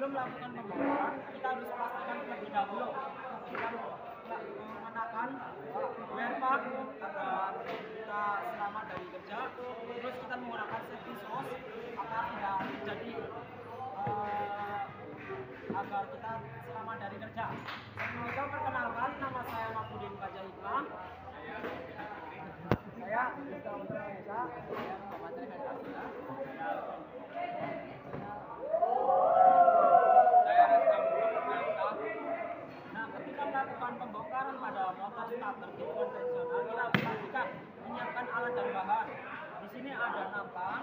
sebelum melakukan pembongkaran kita harus pastikan terlebih dahulu kita mengenakan wear pack agar kita selamat dari kerja. Terus kita menggunakan safety shoes agar tidak terjadi agar kita selamat dari kerja. Sebelum itu perkenalkan, nama saya Mahfudin Gajah Hikmah. Saya bisa untuk Indonesia. Nah, ketika melakukan pembongkaran pada motor starter tipe konvensional, kita harus pastikan menyiapkan alat dan bahan. Di sini ada nampan,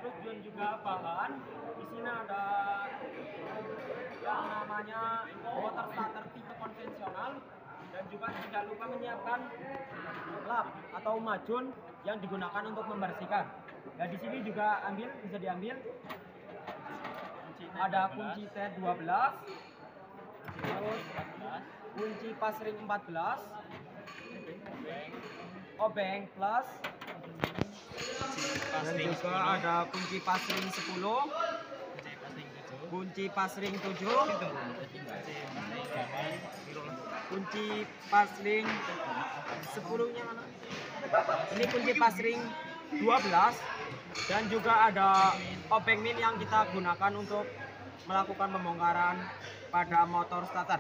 terus juga bahan. Di sini ada yang namanya motor starter tipe konvensional, dan juga tidak lupa menyiapkan lap atau macun yang digunakan untuk membersihkan. Dan di sini juga bisa diambil ada kunci T12, terus kunci pasring 14, obeng plus, dan juga ada kunci pasring 10, kunci pasring 7, kunci pasring 10 nya mana? Ini kunci pasring 12, dan juga ada obeng min yang kita gunakan untuk melakukan pembongkaran pada motor starter.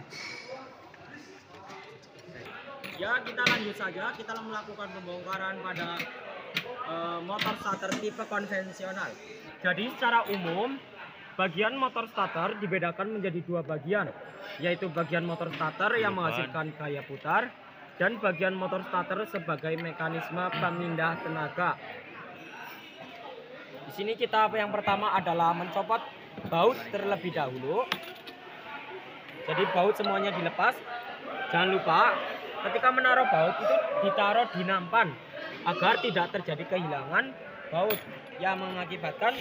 Ya, kita lanjut saja, kita melakukan pembongkaran pada motor starter tipe konvensional. Jadi secara umum bagian motor starter dibedakan menjadi dua bagian, yaitu bagian motor starter yang menghasilkan gaya putar dan bagian motor starter sebagai mekanisme pemindah tenaga. Di sini kita yang pertama adalah mencopot baut terlebih dahulu. Jadi baut semuanya dilepas. Jangan lupa ketika menaruh baut itu ditaruh di nampan agar tidak terjadi kehilangan baut yang mengakibatkan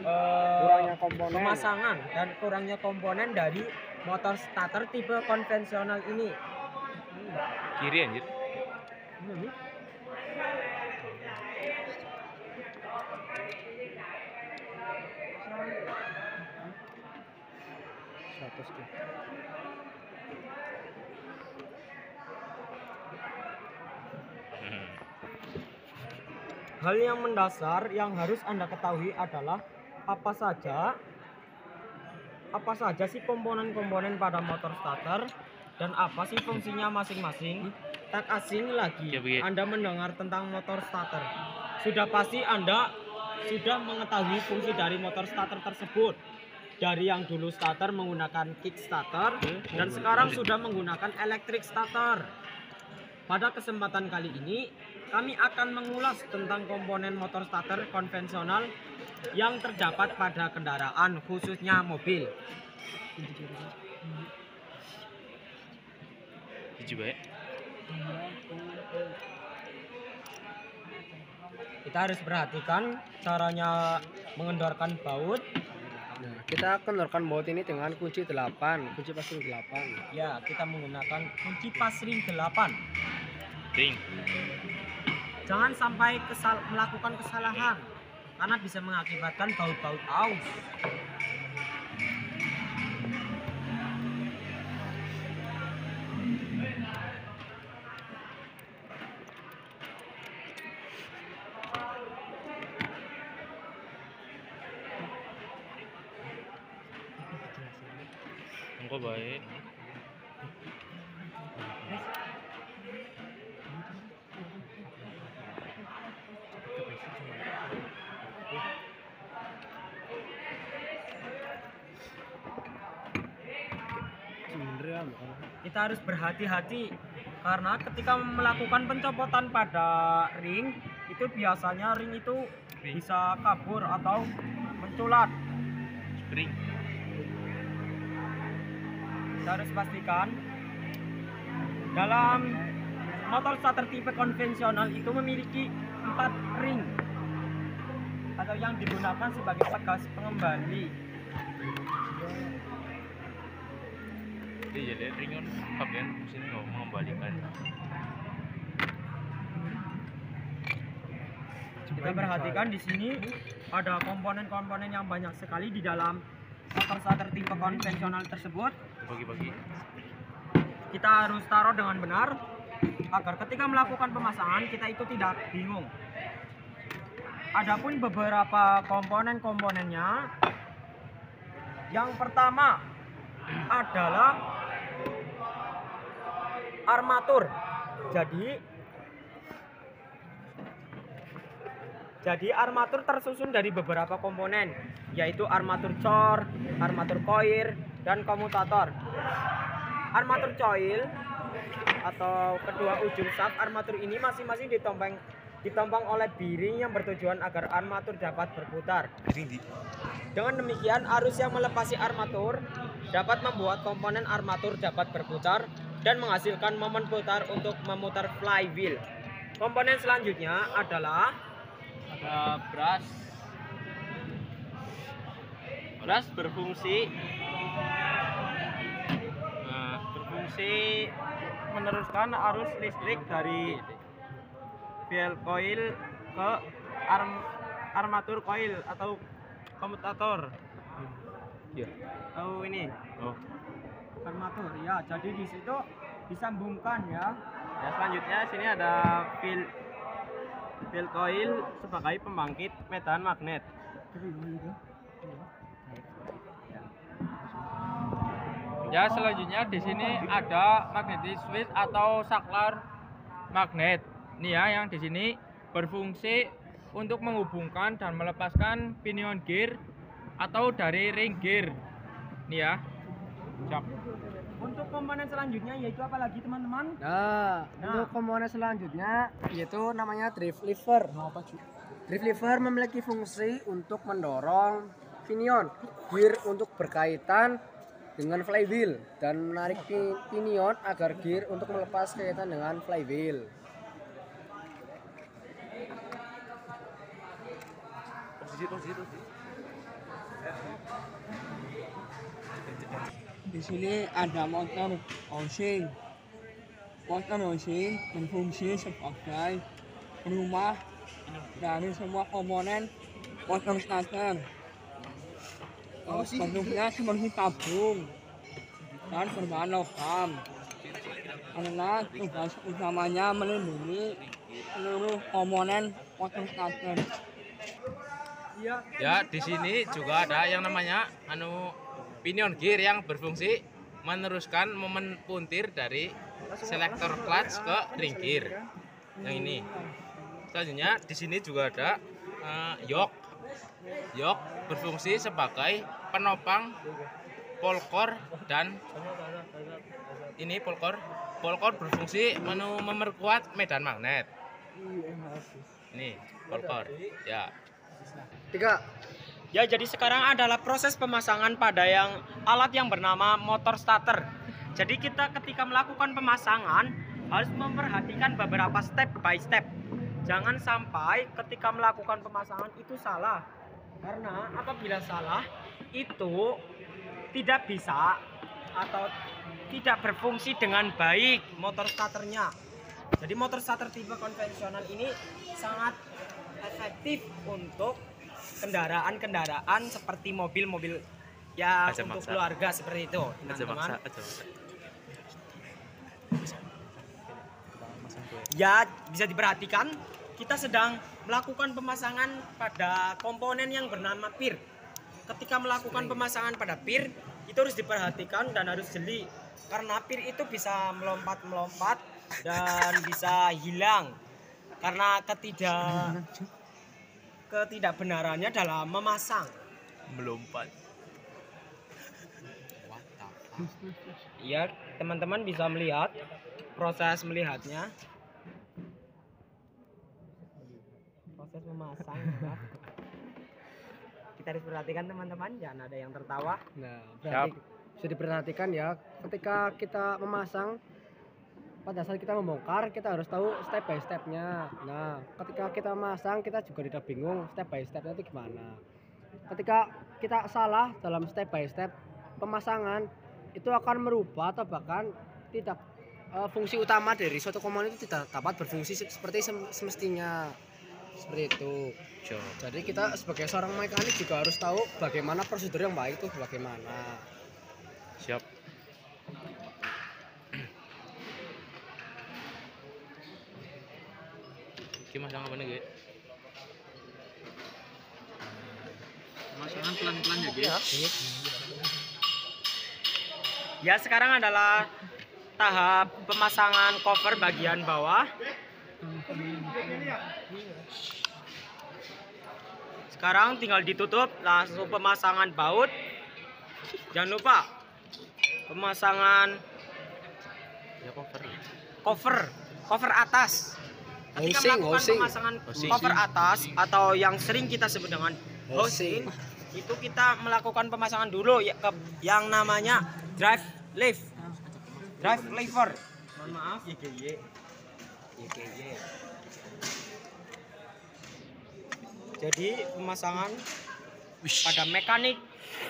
kurangnya komponen pemasangan dan kurangnya komponen dari motor starter tipe konvensional ini. Kiri anjir. Hal yang mendasar yang harus Anda ketahui adalah apa saja sih komponen-komponen pada motor starter dan apa sih fungsinya masing-masing. Tak asing lagi Anda mendengar tentang motor starter. Sudah pasti Anda sudah mengetahui fungsi dari motor starter tersebut. Dari yang dulu starter menggunakan kick starter dan sekarang sudah menggunakan electric starter. Pada kesempatan kali ini kami akan mengulas tentang komponen motor starter konvensional yang terdapat pada kendaraan, khususnya mobil. Kita harus perhatikan caranya mengendorkan baut. Nah, kita kendorkan baut ini dengan kunci 8, kunci pasring 8. Ya, kita menggunakan kunci pasring 8. Ring. Jangan sampai melakukan kesalahan karena bisa mengakibatkan baut-baut aus. Engko baik. Kita harus berhati-hati karena ketika melakukan pencopotan pada ring itu biasanya ring itu bisa kabur atau menculat. Spring. Kita harus pastikan dalam motor starter tipe konvensional itu memiliki 4 ring atau yang digunakan sebagai pegas pengembali. Jadi ringan bagian mesin mengembalikan. Kita perhatikan di sini ada komponen-komponen yang banyak sekali di dalam motor starter tipe konvensional tersebut Bagi-bagi. kita harus taruh dengan benar agar ketika melakukan pemasangan kita itu tidak bingung. Adapun beberapa komponen-komponennya, yang pertama adalah armatur. Jadi armatur tersusun dari beberapa komponen, yaitu armatur cor, armatur coil, dan komutator. Armatur coil atau kedua ujung shaft armatur ini masing-masing ditopang oleh bearing yang bertujuan agar armatur dapat berputar. Dengan demikian, arus yang melepasi armatur dapat membuat komponen armatur dapat berputar dan menghasilkan momen putar untuk memutar flywheel. Komponen selanjutnya adalah Ada brush berfungsi meneruskan arus listrik dari fuel coil ke armatur coil atau komutator. Tahu ini? Oh. Armatur ya. Jadi di situ disambungkan ya. Ya, selanjutnya sini ada fuel coil sebagai pembangkit medan magnet. Ya, selanjutnya di sini ada magnetic switch atau saklar magnet. Nih ya, yang di sini berfungsi untuk menghubungkan dan melepaskan pinion gear atau dari ring gear. Nih ya. Cak. Untuk komponen selanjutnya yaitu apa lagi teman-teman? Untuk komponen selanjutnya yaitu namanya drive lever. Drive lever memiliki fungsi untuk mendorong pinion gear untuk berkaitan dengan flywheel dan menarik pinion agar gear untuk melepas kaitan dengan flywheel. Di sini ada motor housing. Motor housing berfungsi sebagai rumah dari semua komponen motor starter. Bentuknya seperti tabung dan berbahan logam. Karena tugas utamanya melindungi seluruh komponen motor starter. Ya, di sini juga ada yang namanya pinion gear yang berfungsi meneruskan momen puntir dari selektor clutch ke ring gear. Yang ini. Selanjutnya di sini juga ada yoke. Yoke berfungsi sebagai penopang polkor dan ini polkor berfungsi memperkuat medan magnet. Ini polkor. Ya. 3. Ya, jadi sekarang adalah proses pemasangan pada alat yang bernama motor starter. Jadi kita ketika melakukan pemasangan harus memperhatikan beberapa step by step. Jangan sampai ketika melakukan pemasangan itu salah. Karena apabila salah itu tidak bisa atau tidak berfungsi dengan baik motor starternya. Jadi motor starter tipe konvensional ini sangat efektif untuk kendaraan-kendaraan seperti mobil-mobil ya untuk keluarga seperti itu, teman-teman. Ya, bisa diperhatikan kita sedang melakukan pemasangan pada komponen yang bernama pir. Ketika melakukan pemasangan pada pir itu harus diperhatikan dan harus jeli karena pir itu bisa melompat-melompat dan bisa hilang karena ketidakbenarannya dalam memasang. Melompat. Iya, teman-teman bisa melihat proses melihatnya. Proses memasang ya. Kita harus perhatikan teman-teman, jangan ada yang tertawa. Nah, berarti bisa diperhatikan ya, ketika kita memasang, pada saat kita membongkar kita harus tahu step by stepnya. Nah, ketika kita memasang kita juga tidak bingung step by stepnya itu gimana. Ketika kita salah dalam step by step pemasangan itu akan merubah atau bahkan tidak fungsi utama dari suatu komponen itu tidak dapat berfungsi seperti semestinya. Seperti itu. Siap. Jadi kita sebagai seorang mekanik juga harus tahu bagaimana prosedur yang baik itu bagaimana. Siap. Iki masang apa nih, Pemasangan pelan-pelan ya, guys. Ya, sekarang adalah tahap pemasangan cover bagian bawah. Sekarang tinggal ditutup, langsung pemasangan baut. Jangan lupa pemasangan Ya cover atas. Ketika melakukan Housing. pemasangan Housing. cover atas atau yang sering kita sebut dengan Housing. housing, itu kita melakukan pemasangan dulu ya ke yang namanya drive lever. Mohon maaf, YGY. Jadi pemasangan pada mekanik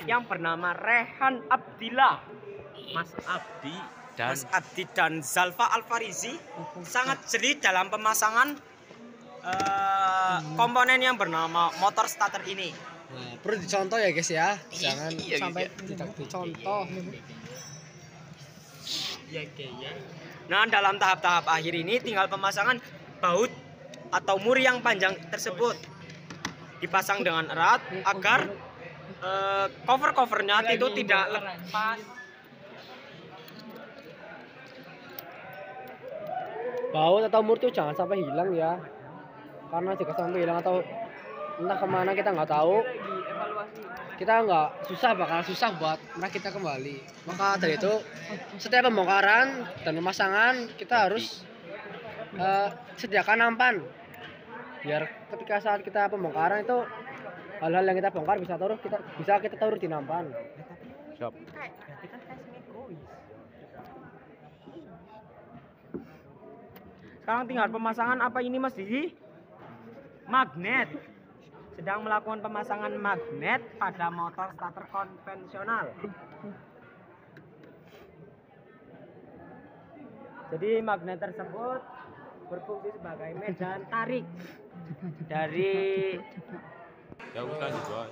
yang bernama Rehan Abdillah, Mas Abdi dan Zalfa Alfarizi sangat jeli dalam pemasangan komponen yang bernama motor starter ini. Nah, perlu dicontoh ya guys ya, jangan Iya, sampai iya. tidak dicontoh. Nah, dalam tahap-tahap akhir ini tinggal pemasangan baut atau muri yang panjang tersebut dipasang dengan erat agar covernya itu tidak lepas. Baut atau mur tuh jangan sampai hilang ya, karena jika sampai hilang atau entah kemana kita nggak tahu, kita bakal susah buat mereka kita kembali. Maka dari itu setiap pembongkaran dan pemasangan kita harus sediakan nampan biar ketika saat kita pembongkaran itu hal-hal yang kita bongkar bisa kita taruh di nampan. Siap. Sekarang tinggal pemasangan apa ini Mas Didi? Magnet. Sedang melakukan pemasangan magnet pada motor starter konvensional. Jadi magnet tersebut berfungsi sebagai medan tarik dari Ya udah juga.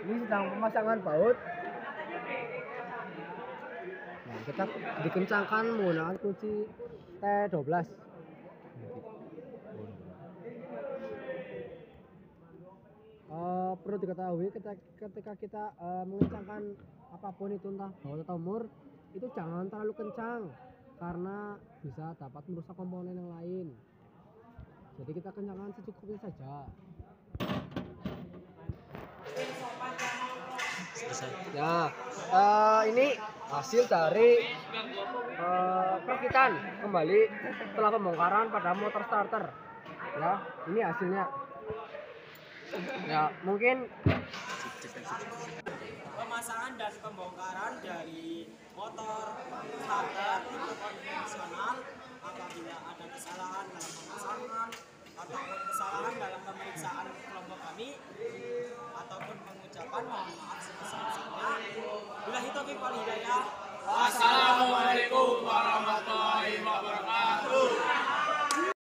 Ini sedang pemasangan baut. Nah, kita dikencangkan menggunakan kunci T12. Perlu diketahui ketika kita mengencangkan apapun itu entah baut atau mur itu jangan terlalu kencang karena bisa dapat merusak komponen yang lain. Jadi kita kencangkan secukupnya saja. Ya, ini hasil dari perkitan kembali setelah pembongkaran pada motor starter. Ya, ini hasilnya. Ya, mungkin pemasangan dan pembongkaran dari motor starter tipe konvensional. Apabila ada kesalahan dalam pemasangan ataupun kesalahan dalam pemeriksaan kelompok kami ataupun pengucapan, mohon maaf sebesar-besarnya. Billahi taufiq wal hidayah. Wassalamualaikum warahmatullahi